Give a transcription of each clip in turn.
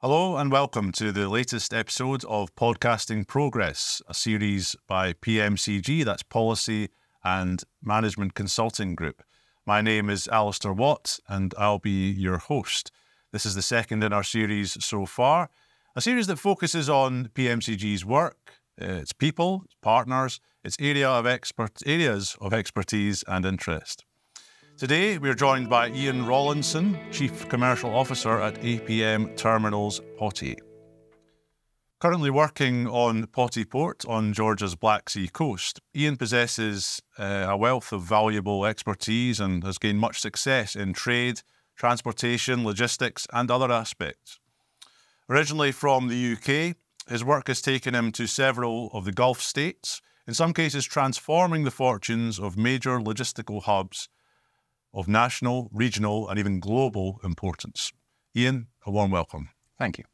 Hello and welcome to the latest episode of Podcasting Progress, a series by PMCG, that's Policy and Management Consulting Group. My name is Alistair Watt and I'll be your host. This is the second in our series so far, a series that focuses on PMCG's work, its people, its partners, its areas of expertise and interest. Today, we're joined by Iain Rawlinson, Chief Commercial Officer at APM Terminals Poti. Currently working on Poti Port on Georgia's Black Sea coast, Iain possesses a wealth of valuable expertise and has gained much success in trade, transportation, logistics and other aspects. Originally from the UK, his work has taken him to several of the Gulf states, in some cases transforming the fortunes of major logistical hubs of national, regional and even global importance. Iain, a warm welcome. Thank you.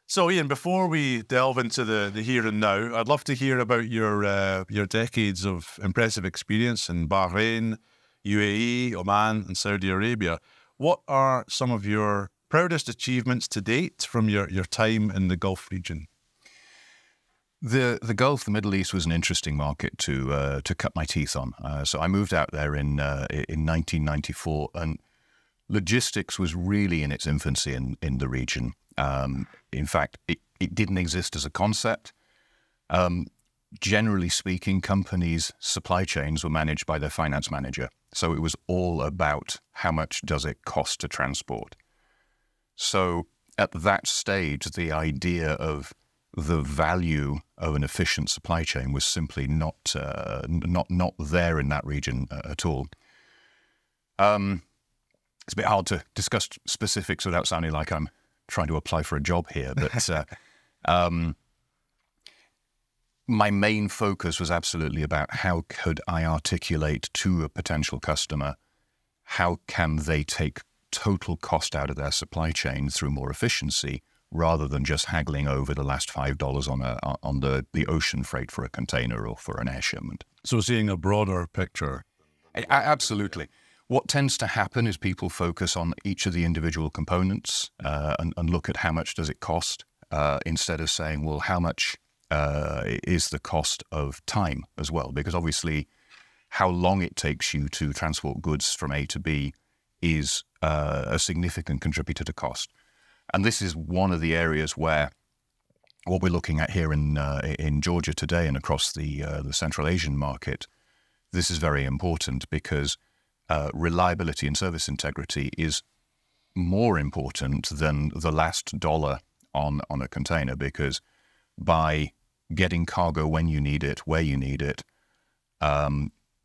So Iain, before we delve into the here and now, I'd love to hear about your decades of impressive experience in Bahrain, UAE, Oman and Saudi Arabia. What are some of your proudest achievements to date from your time in the Gulf region? The Gulf, the Middle East, was an interesting market to cut my teeth on. So I moved out there in 1994, and logistics was really in its infancy in the region. In fact, it didn't exist as a concept. Generally speaking, companies' supply chains were managed by their finance manager. So it was all about how much does it cost to transport. So at that stage, the idea of the value of an efficient supply chain was simply not there in that region at all. It's a bit hard to discuss specifics without sounding like I'm trying to apply for a job here, but my main focus was absolutely about how could I articulate to a potential customer, how can they take total cost out of their supply chain through more efficiency, rather than just haggling over the last $5 on the ocean freight for a container or for an air shipment. So seeing a broader picture. Absolutely. What tends to happen is people focus on each of the individual components and look at how much does it cost, instead of saying, well, how much is the cost of time as well? Because obviously how long it takes you to transport goods from A to B is a significant contributor to cost. And this is one of the areas where what we're looking at here in Georgia today and across the Central Asian market, this is very important because reliability and service integrity is more important than the last dollar on a container, because by getting cargo when you need it, where you need it,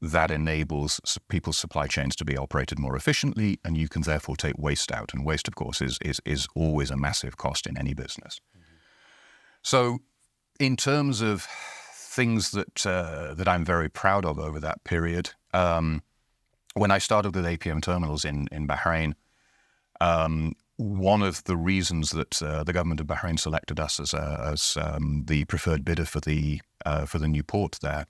that enables people's supply chains to be operated more efficiently, and you can therefore take waste out. And waste, of course, is always a massive cost in any business. Mm-hmm. So in terms of things that I'm very proud of over that period, when I started with APM Terminals in Bahrain, one of the reasons that the government of Bahrain selected us as the preferred bidder for the new port there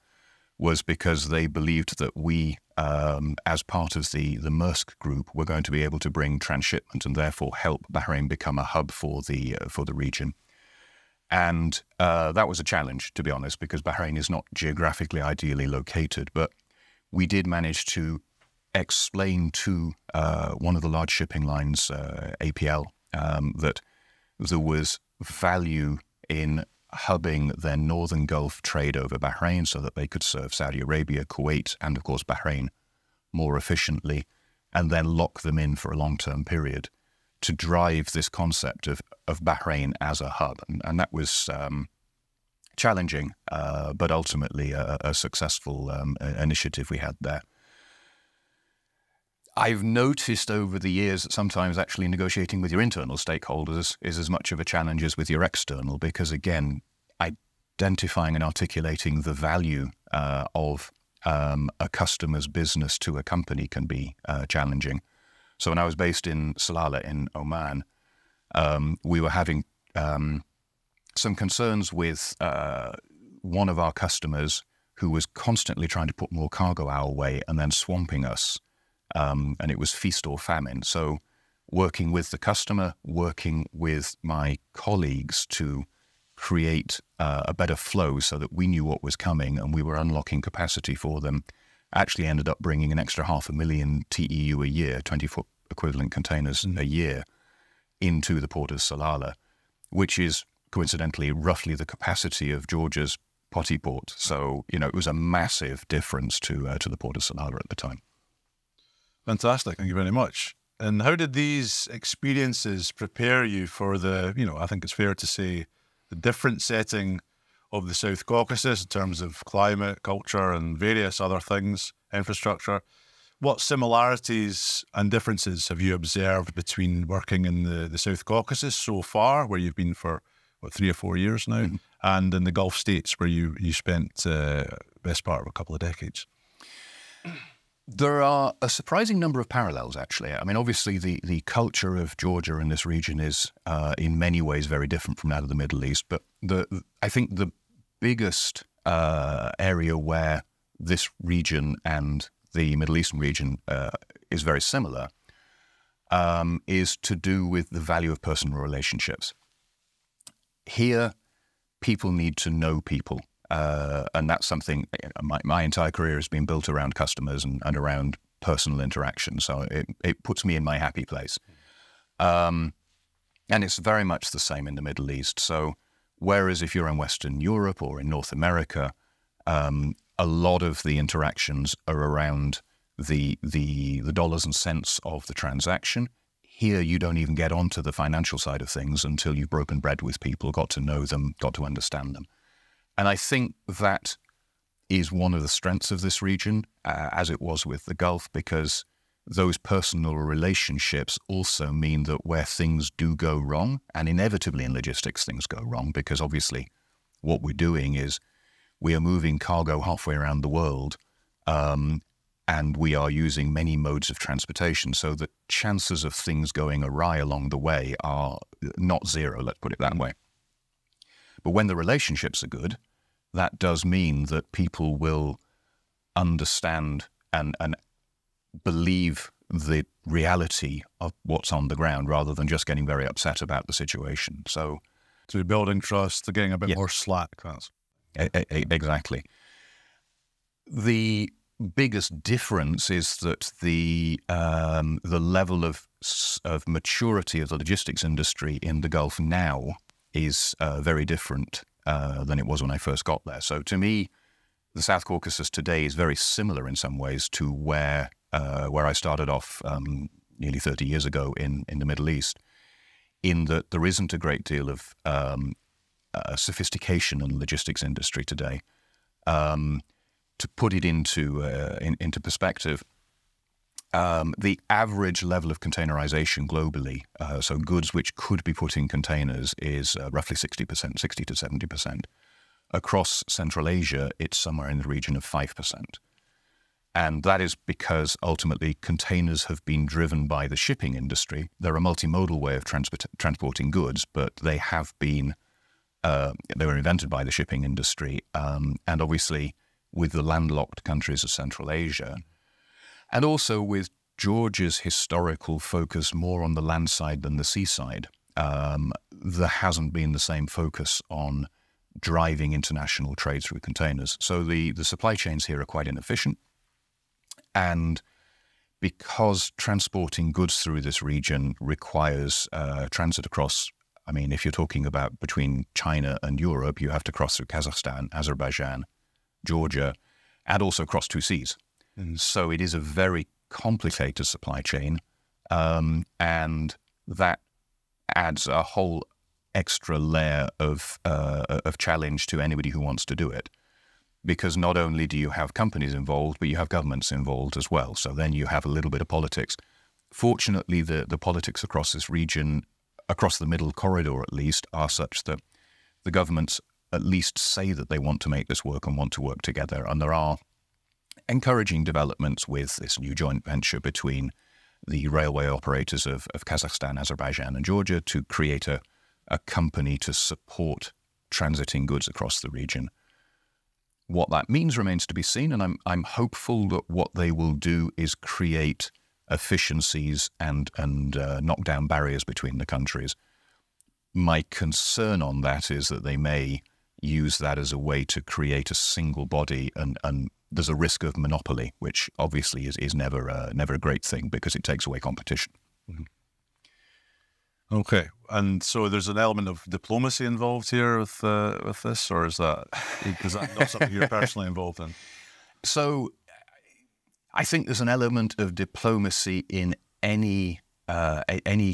was because they believed that we, as part of the Maersk group, were going to be able to bring transshipment and therefore help Bahrain become a hub for the region. And that was a challenge, to be honest, because Bahrain is not geographically ideally located. But we did manage to explain to one of the large shipping lines, APL, that there was value in hubbing their northern Gulf trade over Bahrain so that they could serve Saudi Arabia, Kuwait, and of course Bahrain more efficiently, and then lock them in for a long-term period to drive this concept of Bahrain as a hub. And that was challenging, but ultimately a successful initiative we had there. I've noticed over the years that sometimes actually negotiating with your internal stakeholders is as much of a challenge as with your external, because again, identifying and articulating the value of a customer's business to a company can be challenging. So when I was based in Salalah in Oman, we were having some concerns with one of our customers who was constantly trying to put more cargo our way and then swamping us. And it was feast or famine. So working with the customer, working with my colleagues to create a better flow so that we knew what was coming and we were unlocking capacity for them, actually ended up bringing an extra 500,000 TEU a year, 20-foot equivalent containers a year, into the port of Salalah, which is coincidentally roughly the capacity of Georgia's Poti Port. So, it was a massive difference to the port of Salalah at the time. Fantastic. Thank you very much. And how did these experiences prepare you for the, I think it's fair to say, the different setting of the South Caucasus in terms of climate, culture, and various other things, infrastructure? What similarities and differences have you observed between working in the South Caucasus so far, where you've been for, 3 or 4 years now, and in the Gulf states, where you spent best part of a couple of decades? There are a surprising number of parallels, actually. I mean, obviously, the culture of Georgia in this region is in many ways very different from that of the Middle East. But I think the biggest area where this region and the Middle Eastern region is very similar is to do with the value of personal relationships. Here, people need to know people. And that's something, my entire career has been built around customers and around personal interaction. So it puts me in my happy place. And it's very much the same in the Middle East. So whereas if you're in Western Europe or in North America, a lot of the interactions are around the dollars and cents of the transaction. Here, you don't even get onto the financial side of things until you've broken bread with people, got to know them, got to understand them. And I think that is one of the strengths of this region, as it was with the Gulf, because those personal relationships also mean that where things do go wrong, and inevitably in logistics things go wrong, because obviously what we're doing is we are moving cargo halfway around the world, and we are using many modes of transportation, so the chances of things going awry along the way are not zero, let's put it that way. But when the relationships are good, that does mean that people will understand and believe the reality of what's on the ground rather than just getting very upset about the situation. So you're building trust, they're getting a bit more slack. Exactly. The biggest difference is that the level of maturity of the logistics industry in the Gulf now is very different than it was when I first got there. So to me, the South Caucasus today is very similar in some ways to where I started off nearly 30 years ago in the Middle East, in that there isn't a great deal of sophistication in the logistics industry today. To put it into perspective, the average level of containerization globally, so goods which could be put in containers, is roughly 60%, 60 to 70%. Across Central Asia, it's somewhere in the region of 5%. And that is because ultimately containers have been driven by the shipping industry. They're a multimodal way of transporting goods, but they have been, they were invented by the shipping industry. And obviously with the landlocked countries of Central Asia, and also with Georgia's historical focus more on the land side than the seaside, there hasn't been the same focus on driving international trade through containers. So the supply chains here are quite inefficient. And because transporting goods through this region requires transit across, I mean, if you're talking about between China and Europe, you have to cross through Kazakhstan, Azerbaijan, Georgia, and also cross 2 seas. So it is a very complicated supply chain, and that adds a whole extra layer of challenge to anybody who wants to do it. Because not only do you have companies involved, but you have governments involved as well. So then you have a little bit of politics. Fortunately, the politics across this region, across the middle corridor at least, are such that the governments at least say that they want to make this work and want to work together. And there are encouraging developments with this new joint venture between the railway operators of Kazakhstan, Azerbaijan, and Georgia to create a company to support transiting goods across the region. What that means remains to be seen, and I'm hopeful that what they will do is create efficiencies and knock down barriers between the countries. My concern on that is that they may use that as a way to create a single body, and there's a risk of monopoly, which obviously is never a great thing because it takes away competition. Mm-hmm. Okay, and so there's an element of diplomacy involved here with this, or is that not something you're personally involved in? So, I think there's an element of diplomacy in any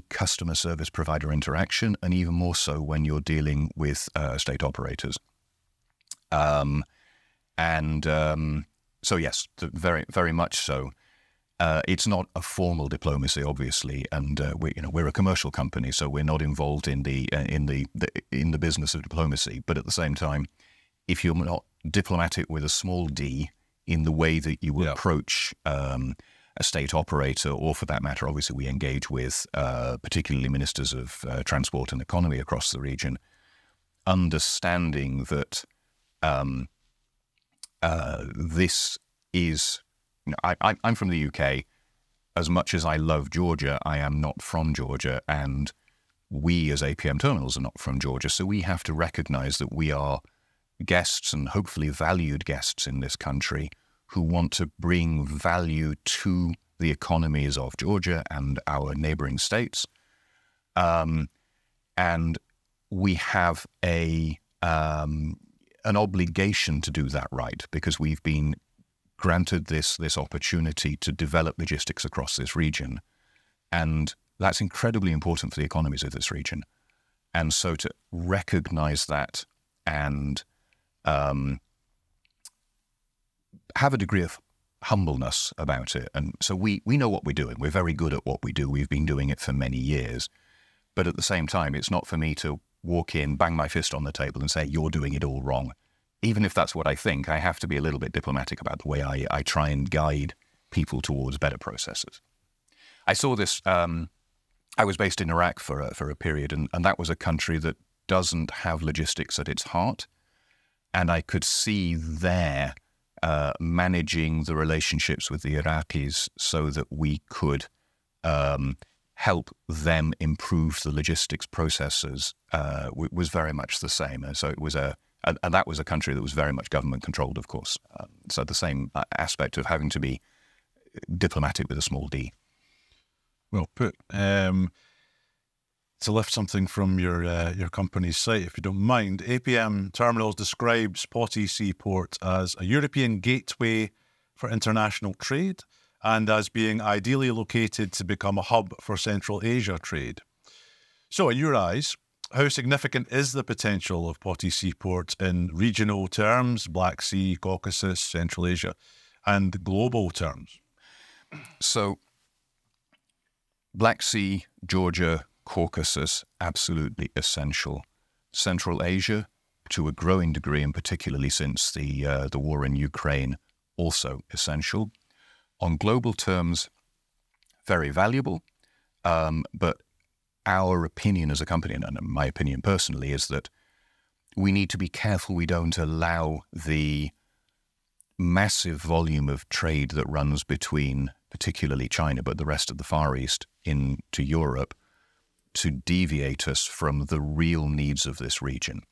customer service provider interaction, and even more so when you're dealing with state operators. So yes, very, very much so. It's not a formal diplomacy, obviously, and we're a commercial company, so we're not involved in the business of diplomacy. But at the same time, if you're not diplomatic with a small d in the way that you will approach a state operator, or for that matter, obviously we engage with particularly ministers of transport and economy across the region, understanding that this is. I'm from the UK. As much as I love Georgia, I am not from Georgia, and we as APM Terminals are not from Georgia, so we have to recognize that we are guests, and hopefully valued guests in this country, who want to bring value to the economies of Georgia and our neighboring states. And we have an obligation to do that right, because we've been granted this opportunity to develop logistics across this region. And that's incredibly important for the economies of this region. And so to recognize that and have a degree of humbleness about it. And so we know what we're doing. We're very good at what we do. We've been doing it for many years. But at the same time, it's not for me to walk in, bang my fist on the table and say, you're doing it all wrong. Even if that's what I think, I have to be a little bit diplomatic about the way I try and guide people towards better processes. I saw this, I was based in Iraq for a period, and that was a country that doesn't have logistics at its heart. And I could see there managing the relationships with the Iraqis so that we could help them improve the logistics processes was very much the same. And so it was and that was a country that was very much government controlled, of course. So the same aspect of having to be diplomatic with a small d. Well put. To lift something from your company's site, if you don't mind, APM Terminals describes Poti Port as a European gateway for international trade and as being ideally located to become a hub for Central Asia trade. So in your eyes, how significant is the potential of Poti Port in regional terms, Black Sea, Caucasus, Central Asia, and global terms? So Black Sea, Georgia, Caucasus, absolutely essential. Central Asia, to a growing degree, and particularly since the war in Ukraine, also essential. On global terms, very valuable, but our opinion as a company, and my opinion personally, is that we need to be careful we don't allow the massive volume of trade that runs between particularly China, but the rest of the Far East into Europe, to deviate us from the real needs of this region.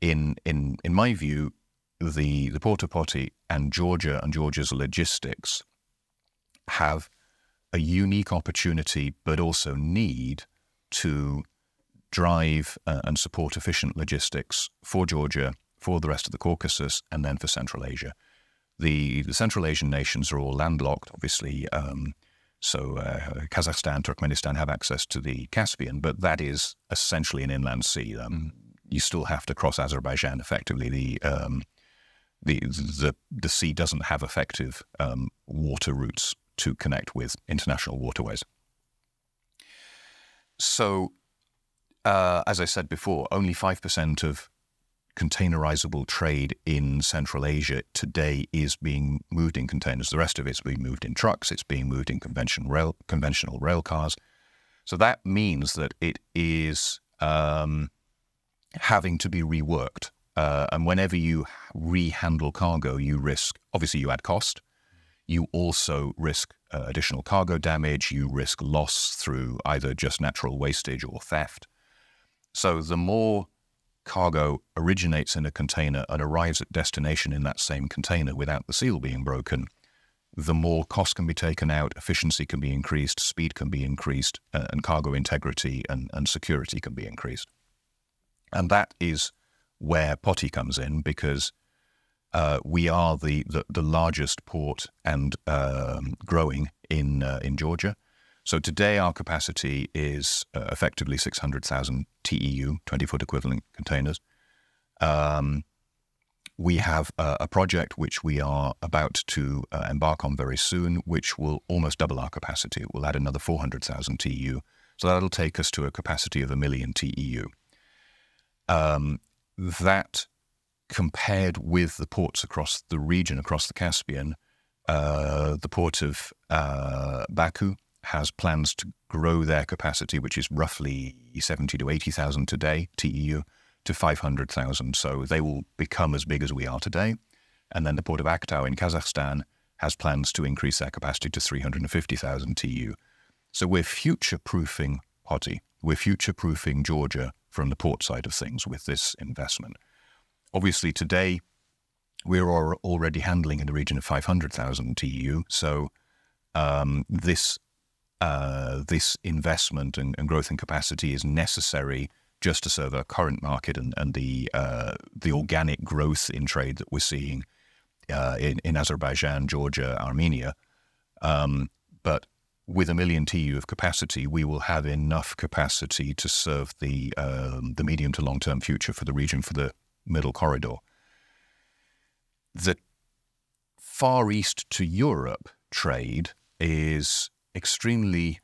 In my view, the Port of Poti and Georgia's logistics have a unique opportunity, but also need to drive and support efficient logistics for Georgia, for the rest of the Caucasus, and then for Central Asia. The Central Asian nations are all landlocked, obviously. So Kazakhstan, Turkmenistan have access to the Caspian, but that is essentially an inland sea. You still have to cross Azerbaijan effectively. The sea doesn't have effective water routes to connect with international waterways. So, as I said before, only 5% of containerizable trade in Central Asia today is being moved in containers. The rest of it's being moved in trucks. It's being moved in conventional rail cars. So that means that it is having to be reworked. And whenever you rehandle cargo, you risk, obviously you add cost, you also risk additional cargo damage, you risk loss through either just natural wastage or theft. So the more cargo originates in a container and arrives at destination in that same container without the seal being broken, the more cost can be taken out, efficiency can be increased, speed can be increased, and cargo integrity and security can be increased. And that is where Poti comes in, because we are the largest port and growing in Georgia. So today our capacity is effectively 600,000 TEU, 20-foot equivalent containers. We have a project which we are about to embark on very soon, which will almost double our capacity. It will add another 400,000 TEU. So that'll take us to a capacity of 1 million TEU. That, compared with the ports across the region, across the Caspian, the port of Baku has plans to grow their capacity, which is roughly 70 to 80,000 today, TEU, to 500,000. So they will become as big as we are today. And then the port of Aktau in Kazakhstan has plans to increase their capacity to 350,000 TEU. So we're future-proofing Poti. We're future-proofing Georgia from the port side of things with this investment. Obviously, today, we're already handling in the region of 500,000 TEU. So this investment and growth in capacity is necessary just to serve our current market and the organic growth in trade that we're seeing in Azerbaijan, Georgia, Armenia. But with 1 million TEU of capacity, we will have enough capacity to serve the medium to long-term future for the region, for the middle corridor. The Far East to Europe trade is extremely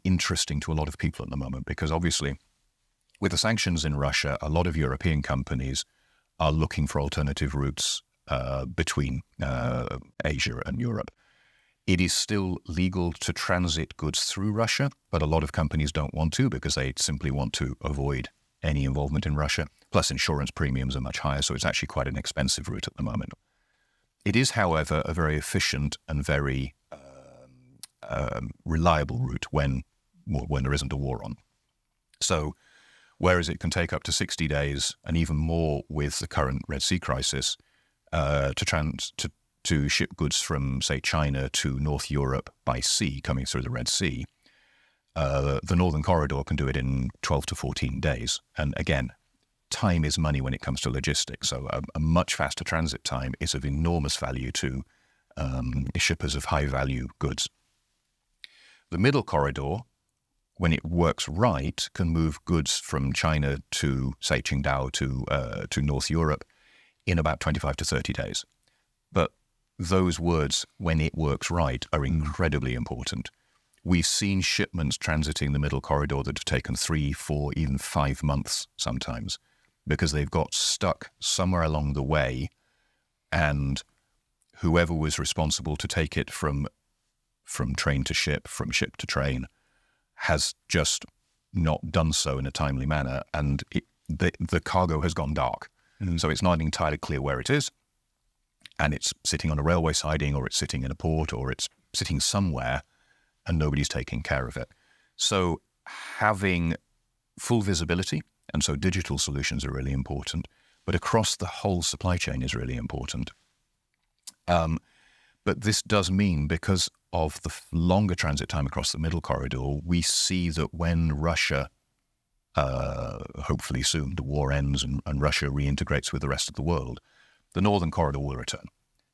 interesting to a lot of people at the moment, because obviously with the sanctions in Russia, a lot of European companies are looking for alternative routes between Asia and Europe. It is still legal to transit goods through Russia, but a lot of companies don't want to because they simply want to avoid any involvement in Russia. Plus insurance premiums are much higher, so it's actually quite an expensive route at the moment. It is, however, a very efficient and very reliable route when there isn't a war on. So whereas it can take up to 60 days and even more with the current Red Sea crisis to ship goods from, say, China to North Europe by sea coming through the Red Sea, the Northern Corridor can do it in 12 to 14 days. And again, time is money when it comes to logistics. So a much faster transit time is of enormous value to shippers of high-value goods. The Middle Corridor, when it works right, can move goods from China to, say, Qingdao to North Europe in about 25 to 30 days. But those words, when it works right, are incredibly important. We've seen shipments transiting the Middle Corridor that have taken 3, 4, even 5 months sometimes, because they've got stuck somewhere along the way, and whoever was responsible to take it from train to ship, from ship to train, has just not done so in a timely manner, and the cargo has gone dark. So it's not entirely clear where it is, and it's sitting on a railway siding, or it's sitting in a port, or it's sitting somewhere, and nobody's taking care of it. So having full visibility, and so digital solutions are really important, but across the whole supply chain is really important. But this does mean, because of the longer transit time across the Middle Corridor, we see that when Russia, hopefully soon, the war ends and Russia reintegrates with the rest of the world, the Northern Corridor will return.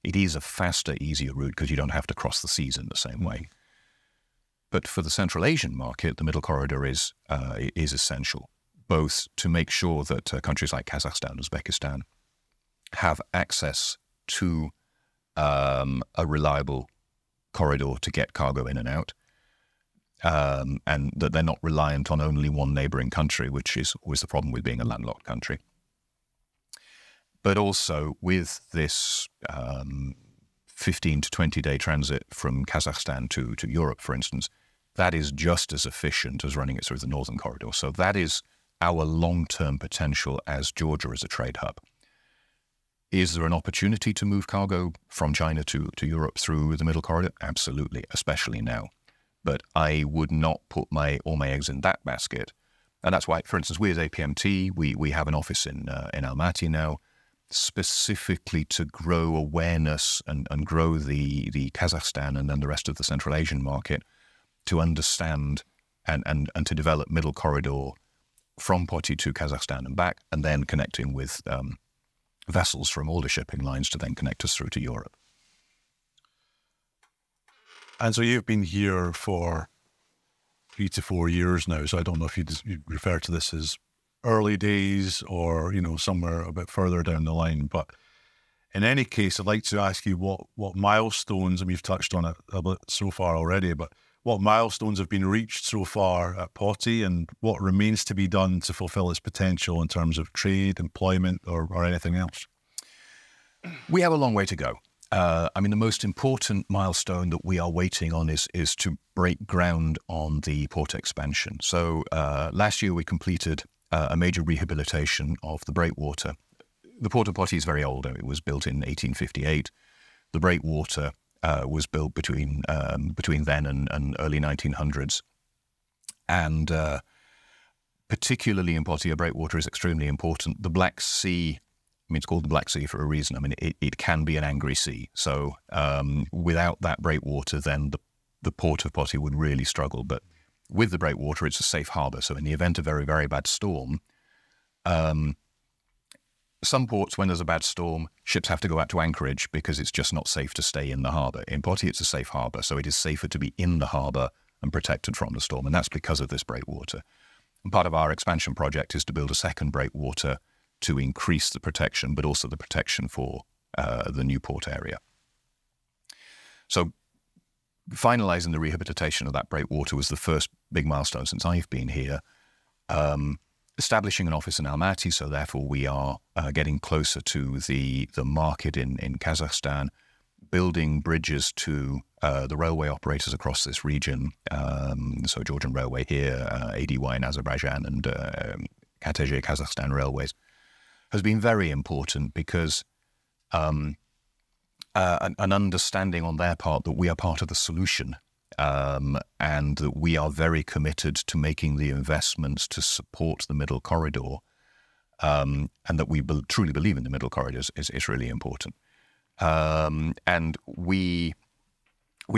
It is a faster, easier route because you don't have to cross the seas in the same way. But for the Central Asian market, the Middle Corridor is essential, both to make sure that countries like Kazakhstan, Uzbekistan have access to a reliable corridor to get cargo in and out, and that they're not reliant on only one neighboring country, which is always the problem with being a landlocked country. But also with this 15 to 20-day transit from Kazakhstan to Europe, for instance, that is just as efficient as running it through the Northern Corridor. So that is our long-term potential as Georgia as a trade hub. Is there an opportunity to move cargo from China to Europe through the middle corridor? Absolutely, especially now. But I would not put all my eggs in that basket. And that's why, for instance, we as APMT, we have an office in Almaty now, specifically to grow awareness and grow the Kazakhstan and then the rest of the Central Asian market, to understand and to develop middle corridor from Poti to Kazakhstan and back, and then connecting with vessels from all the shipping lines to then connect us through to Europe. And so you've been here for 3 to 4 years now, so I don't know if you'd refer to this as early days or, somewhere a bit further down the line. But in any case, I'd like to ask you what milestones, and we've touched on it a bit so far already, but what milestones have been reached so far at Poti, and what remains to be done to fulfill its potential in terms of trade, employment, or anything else? We have a long way to go. The most important milestone that we are waiting on is to break ground on the port expansion. So last year we completed a major rehabilitation of the breakwater. The Port of Poti is very old. It was built in 1858. The breakwater was built between then and early 1900s. And particularly in Poti, a breakwater is extremely important. The Black Sea, it's called the Black Sea for a reason. It can be an angry sea. So without that breakwater, then the Port of Poti would really struggle. But with the breakwater, it's a safe harbour. So in the event of a very, very bad storm, some ports, when there's a bad storm, ships have to go out to anchorage because it's just not safe to stay in the harbour. In Poti, it's a safe harbour, so it is safer to be in the harbour and protected from the storm, and that's because of this breakwater. And part of our expansion project is to build a second breakwater to increase the protection, but also the protection for the new port area. So finalising the rehabilitation of that breakwater was the first big milestone since I've been here. Establishing an office in Almaty, so therefore we are getting closer to the market in Kazakhstan, building bridges to the railway operators across this region, so Georgian Railway here, ADY in Azerbaijan, and KTG Kazakhstan Railways, has been very important because an understanding on their part that we are part of the solution, and that we are very committed to making the investments to support the middle corridor, and that we truly believe in the middle corridor is really important. And we've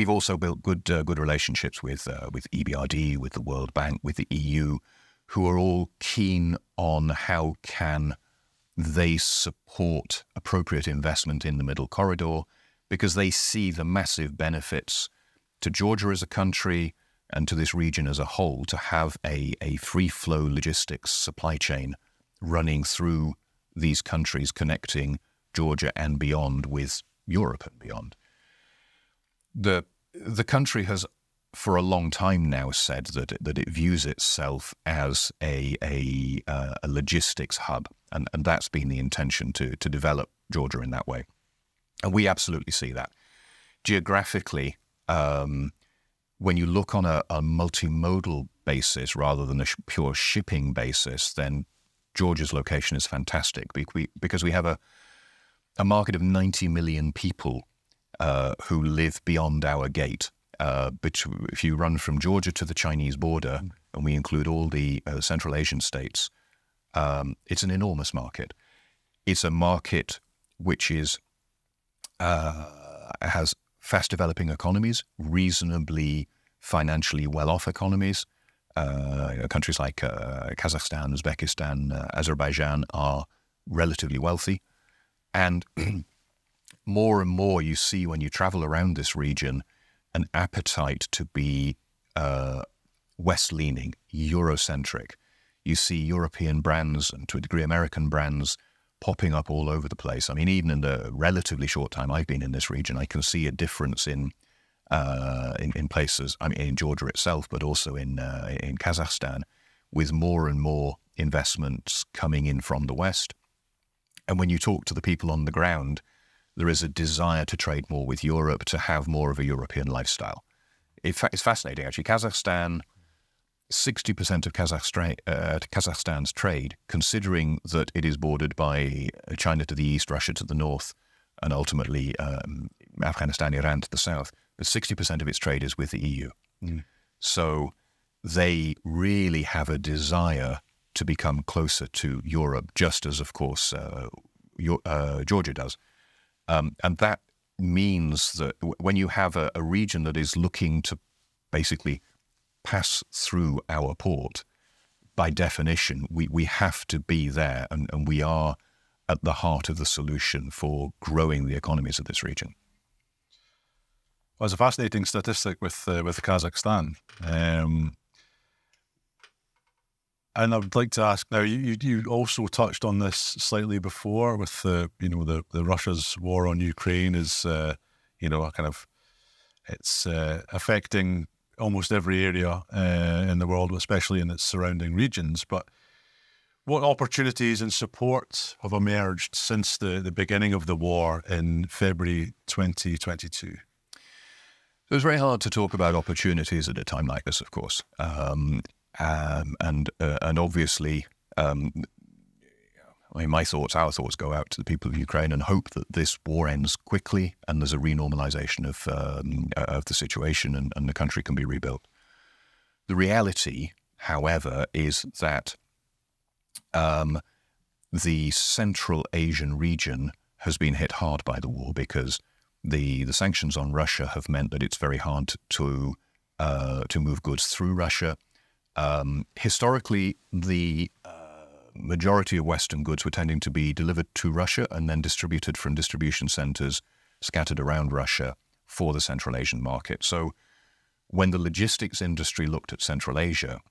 also built good relationships with EBRD, with the World Bank, with the EU, who are all keen on how can they support appropriate investment in the middle corridor, because they see the massive benefits to Georgia as a country and to this region as a whole to have a free-flow logistics supply chain running through these countries, connecting Georgia and beyond with Europe and beyond. The country has for a long time now said that it views itself as a logistics hub, and that's been the intention to develop Georgia in that way. And we absolutely see that. Geographically, when you look on a multimodal basis rather than a pure shipping basis, then Georgia's location is fantastic because we have a market of 90 million people who live beyond our gate. If you run from Georgia to the Chinese border, and we include all the Central Asian states, it's an enormous market. It's a market which has fast-developing economies, reasonably financially well-off economies. Countries like Kazakhstan, Uzbekistan, Azerbaijan are relatively wealthy. And more and more you see when you travel around this region an appetite to be West-leaning, Eurocentric. You see European brands and to a degree American brands popping up all over the place. Even in the relatively short time I've been in this region, I can see a difference in places, in Georgia itself, but also in Kazakhstan, with more and more investments coming in from the West. And when you talk to the people on the ground, there is a desire to trade more with Europe, to have more of a European lifestyle. In fact, it's fascinating, actually. Kazakhstan 60% of Kazakhstan's trade, considering that it is bordered by China to the east, Russia to the north, and ultimately Afghanistan, Iran to the south, but 60% of its trade is with the EU. So they really have a desire to become closer to Europe, just as, of course, Georgia does. And that means that when you have a region that is looking to basically pass through our port, by definition, we have to be there, and we are at the heart of the solution for growing the economies of this region. Well, it's a fascinating statistic with Kazakhstan. And I would like to ask now. You also touched on this slightly before with the Russia's war on Ukraine is it's affecting almost every area in the world, especially in its surrounding regions. But what opportunities and support have emerged since the beginning of the war in February 2022? So it's very hard to talk about opportunities at a time like this, of course. And obviously, our thoughts go out to the people of Ukraine and hope that this war ends quickly and there's a renormalization of the situation and the country can be rebuilt. The reality, however, is that the Central Asian region has been hit hard by the war because the sanctions on Russia have meant that it's very hard to move goods through Russia. Historically, the majority of Western goods were tending to be delivered to Russia and then distributed from distribution centers scattered around Russia for the Central Asian market. So when the logistics industry looked at Central Asia,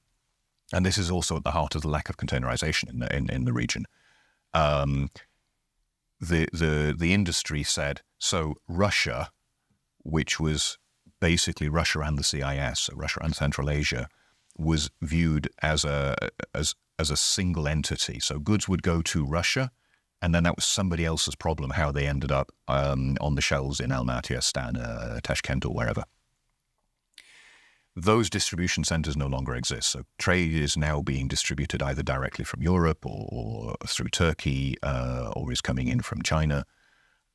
and this is also at the heart of the lack of containerization in the region, the industry said, so Russia, which was basically Russia and the CIS, so Russia and Central Asia, was viewed as a single entity. So goods would go to Russia, and then that was somebody else's problem how they ended up on the shelves in Almaty, Astana, Tashkent, or wherever. Those distribution centers no longer exist. So trade is now being distributed either directly from Europe or through Turkey, or is coming in from China.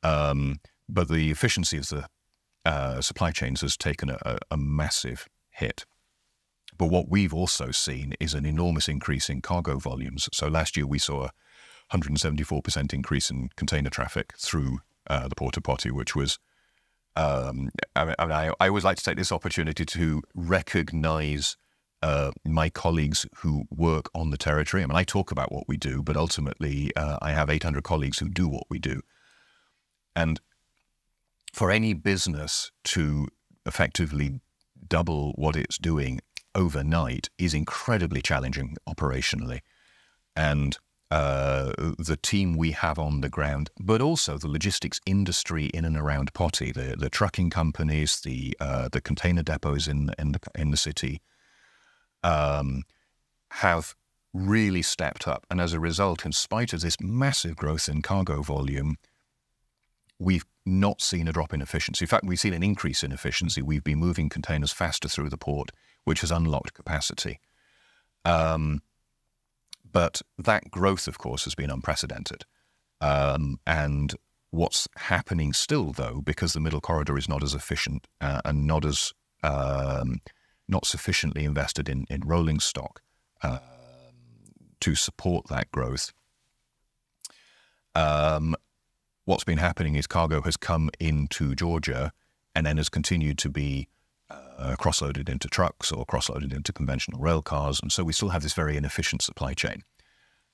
But the efficiency of the supply chains has taken a massive hit. But what we've also seen is an enormous increase in cargo volumes. So last year we saw a 174% increase in container traffic through the Port of Poti, which was, I always like to take this opportunity to recognize my colleagues who work on the territory. I mean, I talk about what we do, but ultimately I have 800 colleagues who do what we do. And for any business to effectively double what it's doing overnight is incredibly challenging operationally. And the team we have on the ground, but also the logistics industry in and around Poti, the trucking companies, the container depots in the city, have really stepped up. And as a result, in spite of this massive growth in cargo volume, we've not seen a drop in efficiency. In fact, we've seen an increase in efficiency. We've been moving containers faster through the port, which has unlocked capacity. But that growth, of course, has been unprecedented. And what's happening still, though, because the middle corridor is not as efficient and not sufficiently invested in rolling stock to support that growth, what's been happening is cargo has come into Georgia and then has continued to be cross-loaded into trucks or cross-loaded into conventional rail cars. And so we still have this very inefficient supply chain.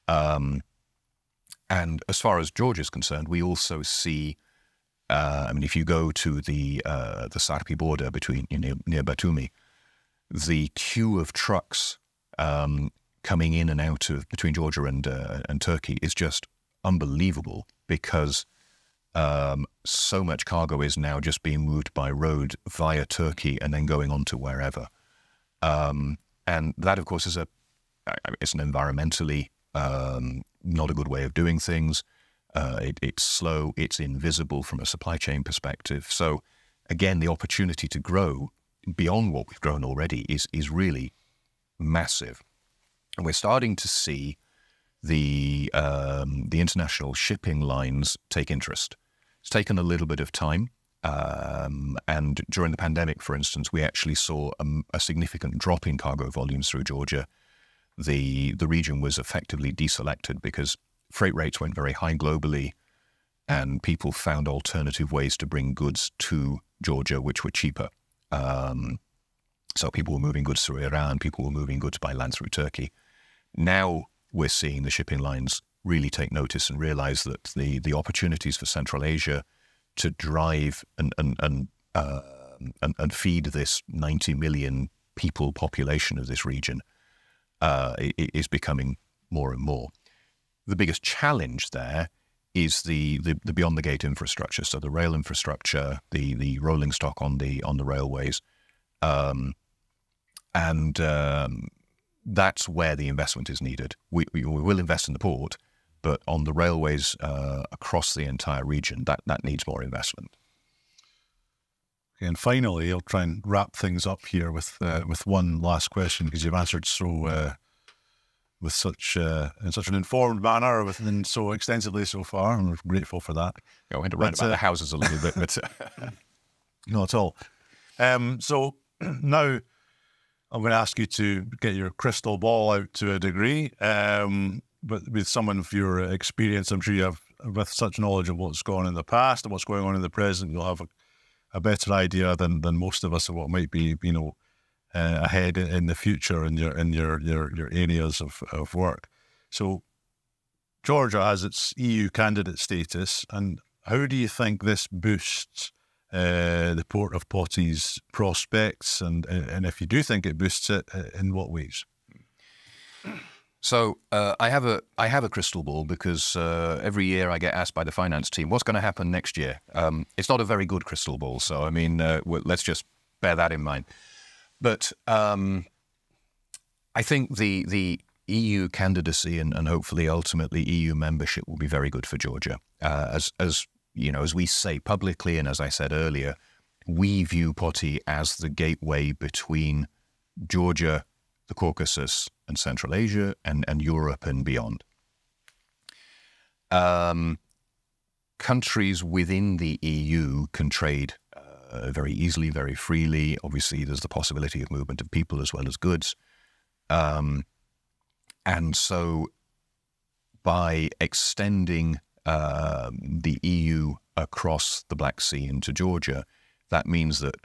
And as far as Georgia is concerned, we also see, if you go to the Sarpi border near Batumi, the queue of trucks coming in and out of between Georgia and Turkey is just unbelievable because so much cargo is now just being moved by road via Turkey and then going on to wherever. And that, of course, it's an environmentally not a good way of doing things. It's slow, it's invisible from a supply chain perspective. So again, the opportunity to grow beyond what we've grown already is really massive. And we're starting to see the international shipping lines take interest. It's taken a little bit of time. And during the pandemic, for instance, we actually saw a significant drop in cargo volumes through Georgia. The region was effectively deselected because freight rates went very high globally, and people found alternative ways to bring goods to Georgia, which were cheaper. So people were moving goods through Iran, people were moving goods by land through Turkey. Now we're seeing the shipping lines really take notice and realize that the opportunities for Central Asia to drive and feed this 90 million people population of this region is becoming more and more. The biggest challenge there is the beyond the gate infrastructure, so the rail infrastructure, the rolling stock on the railways, and that's where the investment is needed. We will invest in the port, but on the railways across the entire region, that needs more investment. Okay, and finally, I'll try and wrap things up here with one last question, because you've answered so with such in such an informed manner and so extensively so far, and we're grateful for that. I went to rant about the houses a little bit, but not at all. So now I'm going to ask you to get your crystal ball out to a degree, but with someone of your experience, I'm sure you have, with such knowledge of what's gone on in the past and what's going on in the present, you'll have a better idea than most of us of what might be, ahead in the future in your areas of work. So Georgia has its EU candidate status, and how do you think this boosts the Port of Poti's prospects, and if you do think it boosts it, in what ways? So I have a crystal ball, because every year I get asked by the finance team, what's going to happen next year? It's not a very good crystal ball, so I mean, let's just bear that in mind. But I think the EU candidacy and hopefully ultimately EU membership will be very good for Georgia. As we say publicly, and as I said earlier, we view Poti as the gateway between Georgia, the Caucasus, and Central Asia, and Europe and beyond. Countries within the EU can trade very easily, very freely. Obviously, there's the possibility of movement of people as well as goods. And so by extending the EU across the Black Sea into Georgia, that means that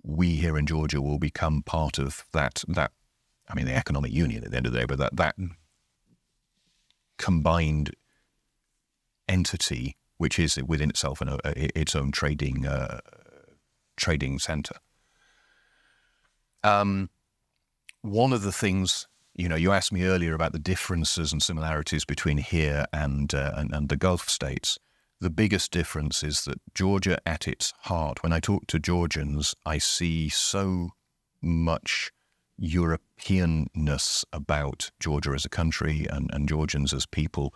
we here in Georgia will become part of that I mean, the economic union at the end of the day, but that combined entity, which is within itself its own trading center. One of the things, you asked me earlier about the differences and similarities between here and the Gulf states. The biggest difference is that Georgia, at its heart, when I talk to Georgians, I see so much Europeanness about Georgia as a country and Georgians as people.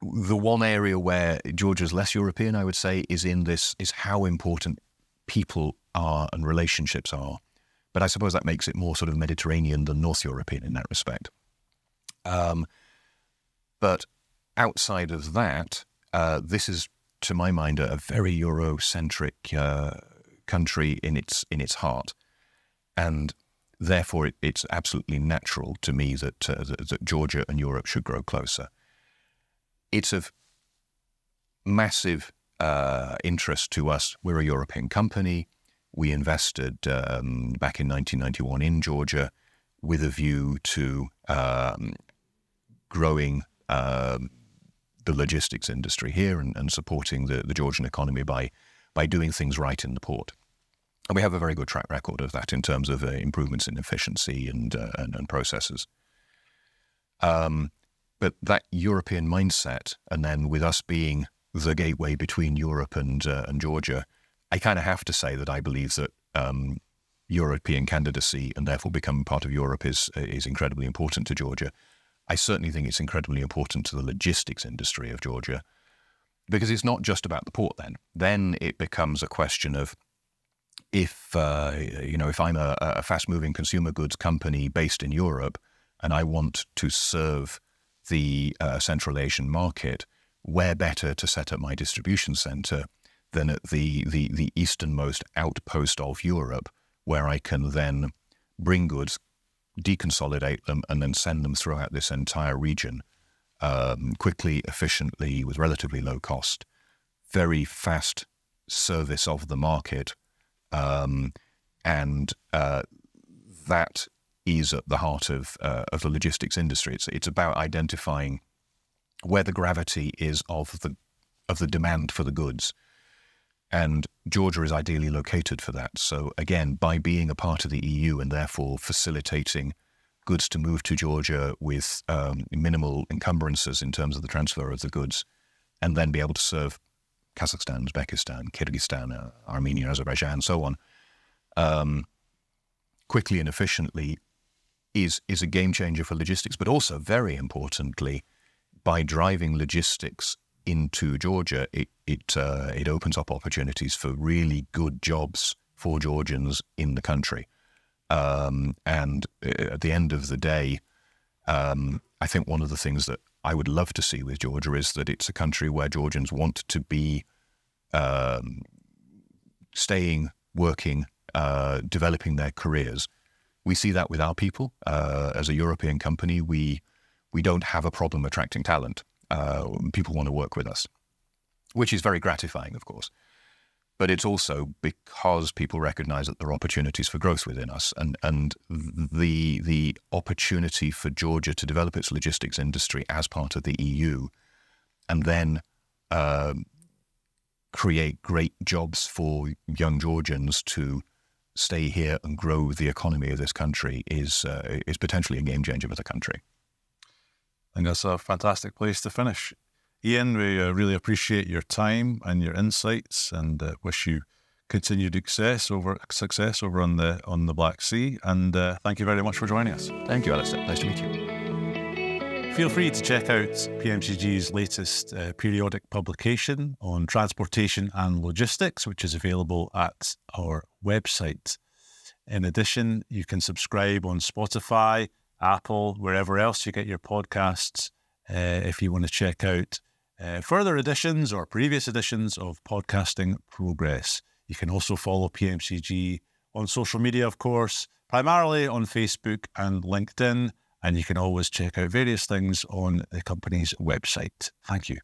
The one area where Georgia's less European, I would say, is how important people are and relationships are. But I suppose that makes it more sort of Mediterranean than North European in that respect. But outside of that, this is, to my mind, a very Eurocentric country in its heart. And therefore, it's absolutely natural to me that Georgia and Europe should grow closer. It's of massive interest to us. We're a European company. We invested back in 1991 in Georgia with a view to growing the logistics industry here and supporting the Georgian economy by doing things right in the port. And we have a very good track record of that in terms of improvements in efficiency and processes. But that European mindset, and then with us being the gateway between Europe and Georgia, I kind of have to say that I believe that European candidacy and therefore becoming part of Europe is incredibly important to Georgia. I certainly think it's incredibly important to the logistics industry of Georgia, because it's not just about the port then. Then it becomes a question of if if I'm a fast-moving consumer goods company based in Europe and I want to serve the Central Asian market, where better to set up my distribution center than at the easternmost outpost of Europe, where I can then bring goods, deconsolidate them, and then send them throughout this entire region quickly, efficiently, with relatively low cost, very fast service of the market. And that is at the heart of the logistics industry. It's about identifying where the gravity is of the demand for the goods. And Georgia is ideally located for that. So again, by being a part of the EU and therefore facilitating goods to move to Georgia with minimal encumbrances in terms of the transfer of the goods, and then be able to serve Kazakhstan, Uzbekistan, Kyrgyzstan, Armenia, Azerbaijan, and so on, quickly and efficiently is a game changer for logistics, but also, very importantly, by driving logistics into Georgia, it opens up opportunities for really good jobs for Georgians in the country. And at the end of the day, I think one of the things that I would love to see with Georgia is that it's a country where Georgians want to be staying, working, developing their careers. We see that with our people. As a European company, we don't have a problem attracting talent. People want to work with us, which is very gratifying, of course. But it's also because people recognize that there are opportunities for growth within us, and the opportunity for Georgia to develop its logistics industry as part of the EU, and then create great jobs for young Georgians to stay here and grow the economy of this country is potentially a game changer for the country. I think that's a fantastic place to finish. Iain, we really appreciate your time and your insights, and wish you continued success over on the Black Sea. And thank you very much for joining us. Thank you, Alistair. Nice to meet you. Feel free to check out PMCG's latest periodic publication on transportation and logistics, which is available at our website. In addition, you can subscribe on Spotify, Apple, wherever else you get your podcasts, if you want to check out further editions or previous editions of Podcasting Progress. You can also follow PMCG on social media, of course, primarily on Facebook and LinkedIn, and you can always check out various things on the company's website. Thank you.